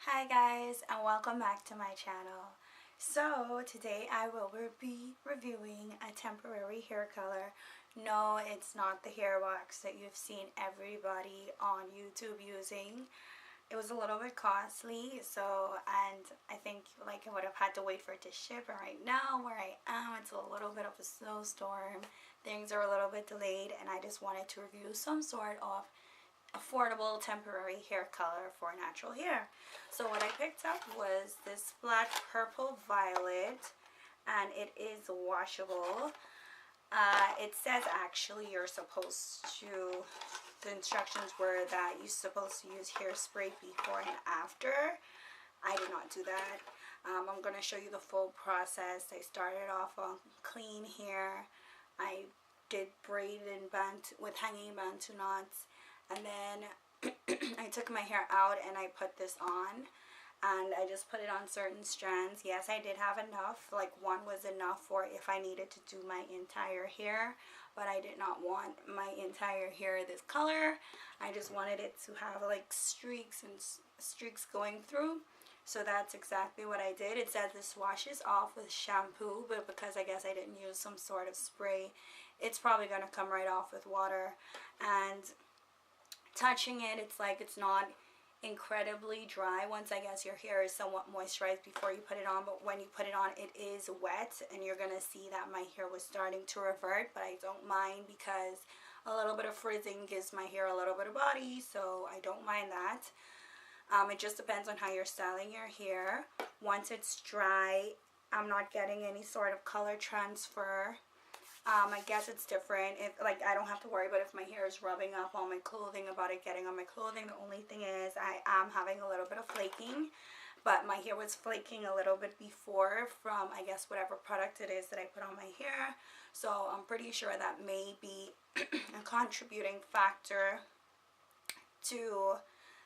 Hi guys, and welcome back to my channel. So today I will be reviewing a temporary hair color. No, it's not the hair wax that you've seen everybody on YouTube using. It was a little bit costly, and I think I would have had to wait for it to ship, and right now where I am it's a little bit of a snowstorm. Things are a little bit delayed and I just wanted to review some sort of affordable temporary hair color for natural hair. So what I picked up was this Splat Purple Violet, and it is washable. It says actually the instructions were that you're supposed to use hairspray before and after. I did not do that. I'm going to show you the full process. I started off on clean hair. I did braid and bantu with hanging bantu knots, and then I took my hair out and I put this on, and I just put it on certain strands. Yes, I did have enough, like one was enough for if I needed to do my entire hair, but I did not want my entire hair this color. I just wanted it to have like streaks and streaks going through. So that's exactly what I did. It says this washes off with shampoo, but because I guess I didn't use some sort of spray, it's probably going to come right off with water. And touching it, it's not incredibly dry once I guess your hair is somewhat moisturized before you put it on, but when you put it on it is wet, and you're gonna see that my hair was starting to revert, but I don't mind because a little bit of frizzing gives my hair a little bit of body, so I don't mind that. It just depends on how you're styling your hair. Once it's dry, I'm not getting any sort of color transfer. I guess it's different. I don't have to worry about if my hair is rubbing up on my clothing, about it getting on my clothing. The only thing is I am having a little bit of flaking, but my hair was flaking a little bit before from, I guess, whatever product it is that I put on my hair. So I'm pretty sure that may be a contributing factor to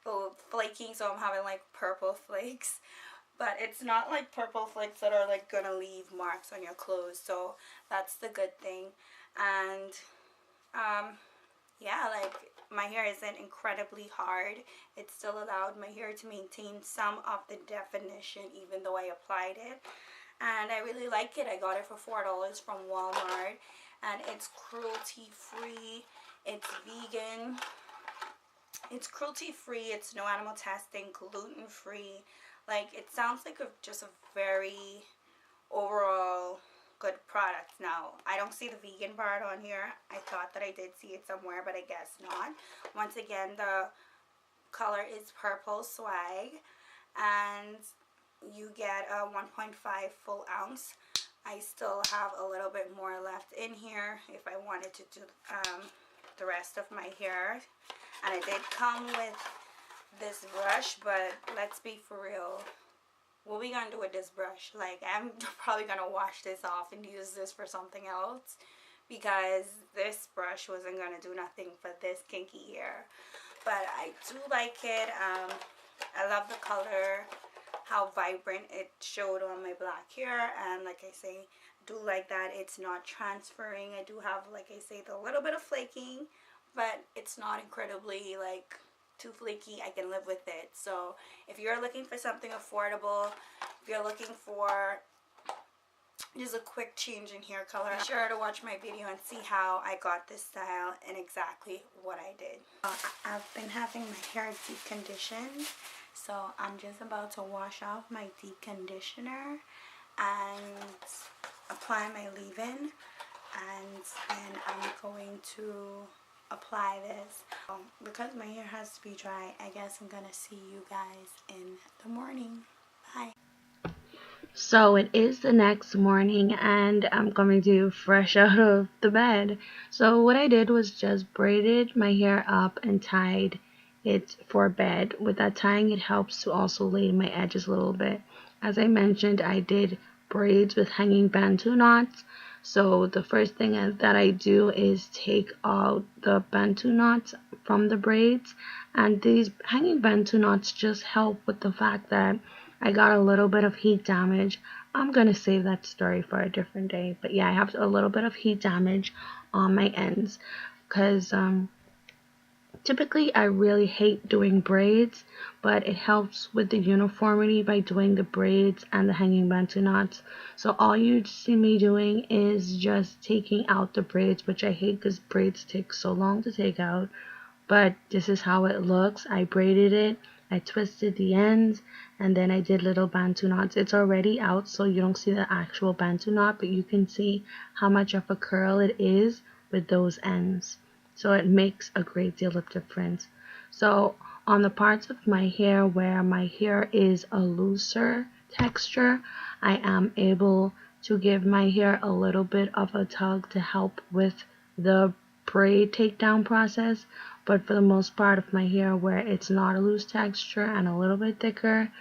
the flaking. So I'm having like purple flakes. But it's not like purple flakes that are like gonna leave marks on your clothes, so that's the good thing. And yeah, like my hair isn't incredibly hard. It still allowed my hair to maintain some of the definition even though I applied it, and I really like it. I got it for $4 from Walmart, and it's cruelty free, it's vegan, it's cruelty free, it's no animal testing, gluten free. Like, it sounds like just a very overall good product. Now, I don't see the vegan part on here. I thought that I did see it somewhere, but I guess not. Once again, the color is Purple Swag, and you get a 1.5 full ounce. I still have a little bit more left in here if I wanted to do the rest of my hair. And it did come with this brush, but let's be for real, what we gonna do with this brush? Like, I'm probably gonna wash this off and use this for something else, because this brush wasn't gonna do nothing for this kinky hair. But I do like it. I love the color, how vibrant it showed on my black hair, and like I say, I do like that it's not transferring. I do have, like I say, the little bit of flaking, but it's not incredibly like too flaky. I can live with it. So if you're looking for something affordable, if you're looking for just a quick change in hair color, be sure to watch my video and see how I got this style and exactly what I did. I've been having my hair deep conditioned, so I'm just about to wash off my deep conditioner and apply my leave-in, and then I'm going to apply this. Because my hair has to be dry, I guess I'm gonna see you guys in the morning. Bye. So it is the next morning and I'm coming to you fresh out of the bed. So what I did was just braided my hair up and tied it for bed. With that tying, it helps to also lay my edges a little bit. As I mentioned, I did braids with hanging bantu knots. So the first thing that I do is take out the bantu knots from the braids, and these hanging bantu knots just help with the fact that I got a little bit of heat damage. I'm going to save that story for a different day. But yeah, I have a little bit of heat damage on my ends because Typically, I really hate doing braids, but it helps with the uniformity by doing the braids and the hanging bantu knots. So all you see me doing is just taking out the braids, which I hate because braids take so long to take out. But this is how it looks. I braided it, I twisted the ends, and then I did little bantu knots. It's already out, so you don't see the actual bantu knot, but you can see how much of a curl it is with those ends. So it makes a great deal of difference. So on the parts of my hair where my hair is a looser texture, I am able to give my hair a little bit of a tug to help with the braid takedown process. But for the most part of my hair where it's not a loose texture and a little bit thicker,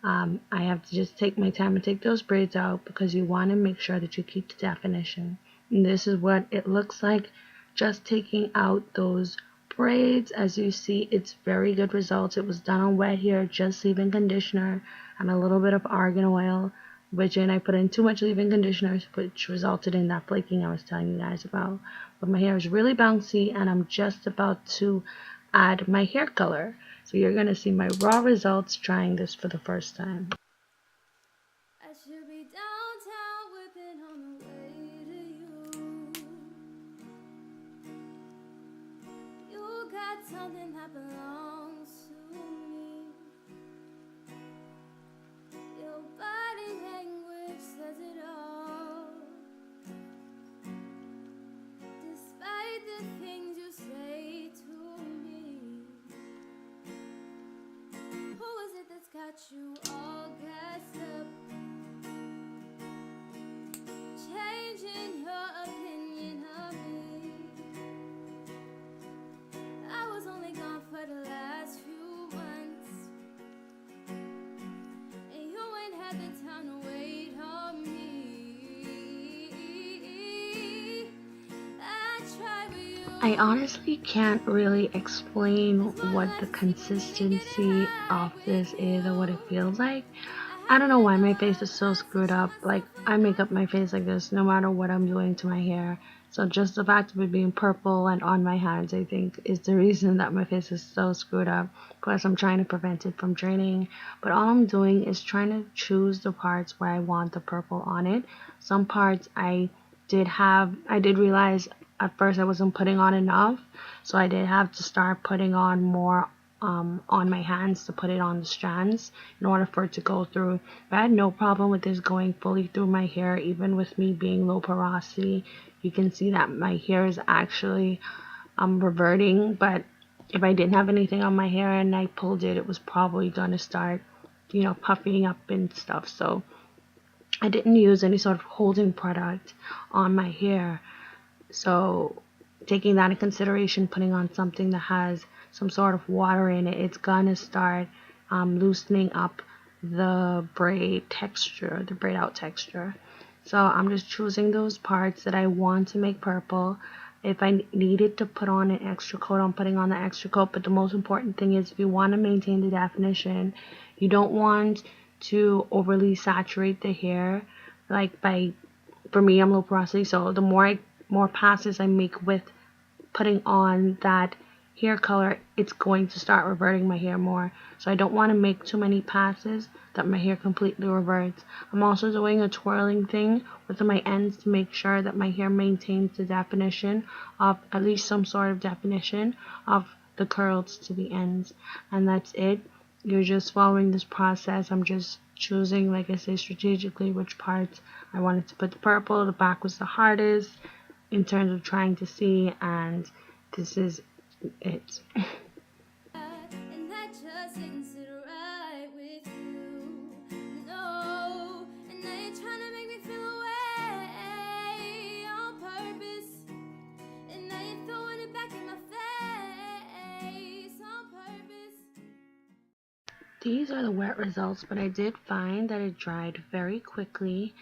I have to just take my time and take those braids out because you want to make sure that you keep the definition. And this is what it looks like just taking out those braids. As you see, it's very good results. It was done on wet hair, just leave-in conditioner and a little bit of argan oil, which I put in too much leave-in conditioner, which resulted in that flaking I was telling you guys about. But my hair is really bouncy and I'm just about to add my hair color. So you're going to see my raw results trying this for the first time. I should be downtown whipping on the way to you. You got something that belongs to me. Your body language says it all. Despite the things you say to me, who is it that's got you all gassed up? Changing your opinion of me. I was only gone for the last few months, and you ain't had the time to wait on me. I tried with you. I honestly can't really explain what the consistency of this is or what it feels like. I don't know why my face is so screwed up. Like, I make up my face like this no matter what I'm doing to my hair. So just the fact of it being purple and on my hands, I think, is the reason that my face is so screwed up. Plus, I'm trying to prevent it from draining. But all I'm doing is trying to choose the parts where I want the purple on it. Some parts I did realize at first I wasn't putting on enough. So I did have to start putting on more on my hands to put it on the strands in order for it to go through. But I had no problem with this going fully through my hair, even with me being low porosity. You can see that my hair is actually reverting, but if I didn't have anything on my hair and I pulled it, it was probably gonna start, puffing up and stuff. So I didn't use any sort of holding product on my hair. So taking that in consideration, putting on something that has some sort of water in it, it's gonna start loosening up the braid texture, the braid out texture. So I'm just choosing those parts that I want to make purple. If I needed to put on an extra coat, I'm putting on the extra coat. But the most important thing is if you want to maintain the definition, you don't want to overly saturate the hair. For me, I'm low porosity, so the more passes I make with putting on that hair color, it's going to start reverting my hair more. So I don't want to make too many passes that my hair completely reverts. I'm also doing a twirling thing with my ends to make sure that my hair maintains the definition of, at least some sort of definition of, the curls to the ends. And that's it. You're just following this process. I'm just choosing, like I say, strategically which parts I wanted to put the purple. The back was the hardest in terms of trying to see, and this is it. And that just didn't sit right with you. No, and now you're trying to make me feel away on purpose. And now you're throwing it back in my face on purpose. These are the wet results, but I did find that it dried very quickly.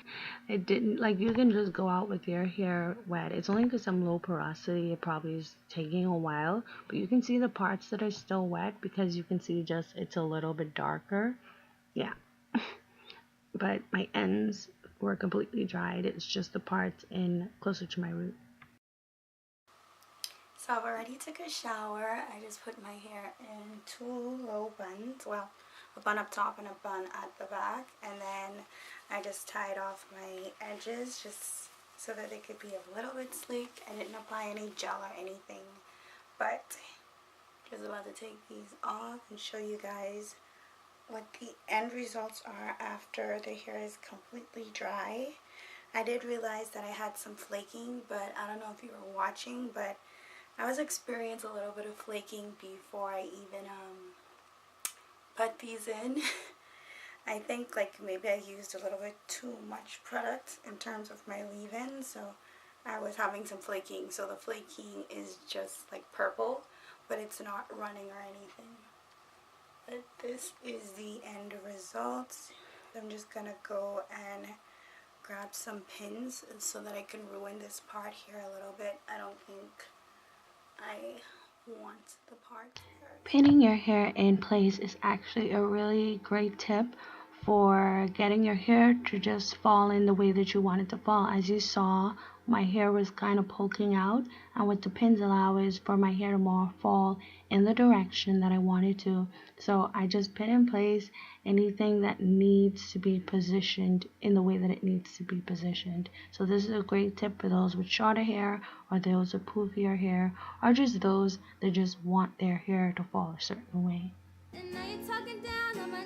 It didn't, like, you can just go out with your hair wet. It's only because I'm low porosity, it probably is taking a while, but you can see the parts that are still wet because you can see just it's a little bit darker. Yeah. But my ends were completely dried. It's just the parts in closer to my root. So So I've already took a shower. I just put my hair in 2 low buns. Well, a bun up top and a bun at the back. And then I just tied off my edges just so that they could be a little bit sleek. I didn't apply any gel or anything. But just about to take these off and show you guys what the end results are after the hair is completely dry. I did realize that I had some flaking, but I don't know if you were watching, but I was experiencing a little bit of flaking before I even put these in. I think like maybe I used a little bit too much product in terms of my leave-in, so I was having some flaking. So the flaking is just like purple, but it's not running or anything. But this is the end results. I'm just gonna go and grab some pins so that I can ruin this part here a little bit. I don't think I want the part here. Pinning your hair in place is actually a really great tip for getting your hair to just fall in the way that you want it to fall. As you saw, my hair was kind of poking out, and what the pins allow is for my hair to more fall in the direction that I want it to. So I just pin in place anything that needs to be positioned in the way that it needs to be positioned. So this is a great tip for those with shorter hair, or those with poofier hair, or just those that just want their hair to fall a certain way. And now you're talking down on my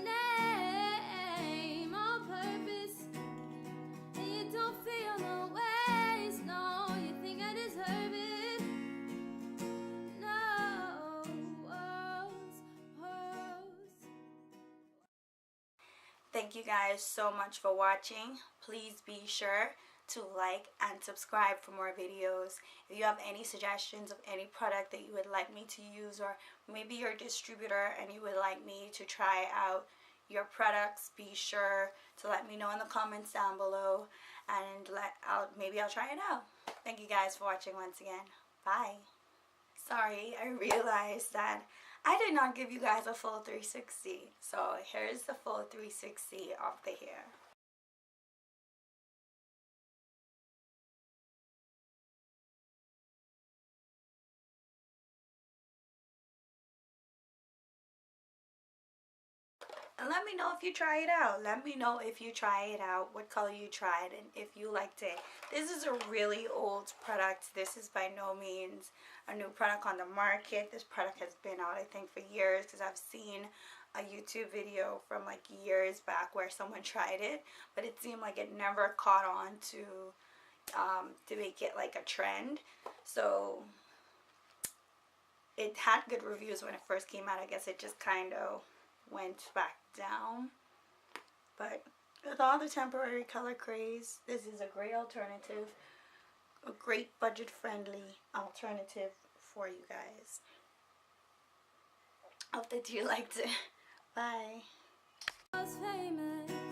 name on purpose, and you don't feel no ways, no, you think I deserve it, no, Thank you guys so much for watching. Please be sure to like and subscribe for more videos. If you have any suggestions of any product that you would like me to use, or maybe you're a distributor and you would like me to try out your products, be sure to let me know in the comments down below, and maybe I'll try it out. Thank you guys for watching once again. Bye. Sorry, I realized that I did not give you guys a full 360. So here's the full 360 of the hair. And let me know if you try it out. Let me know if you try it out, what color you tried, and if you liked it. This is a really old product. This is by no means a new product on the market. This product has been out, I think, for years, because I've seen a YouTube video from like years back where someone tried it, but it seemed like it never caught on to make it like a trend. So it had good reviews when it first came out. I guess it just kind of went back down. But with all the temporary color craze, this is a great alternative, a great budget friendly alternative for you guys. Hope that you liked it. Bye. famous.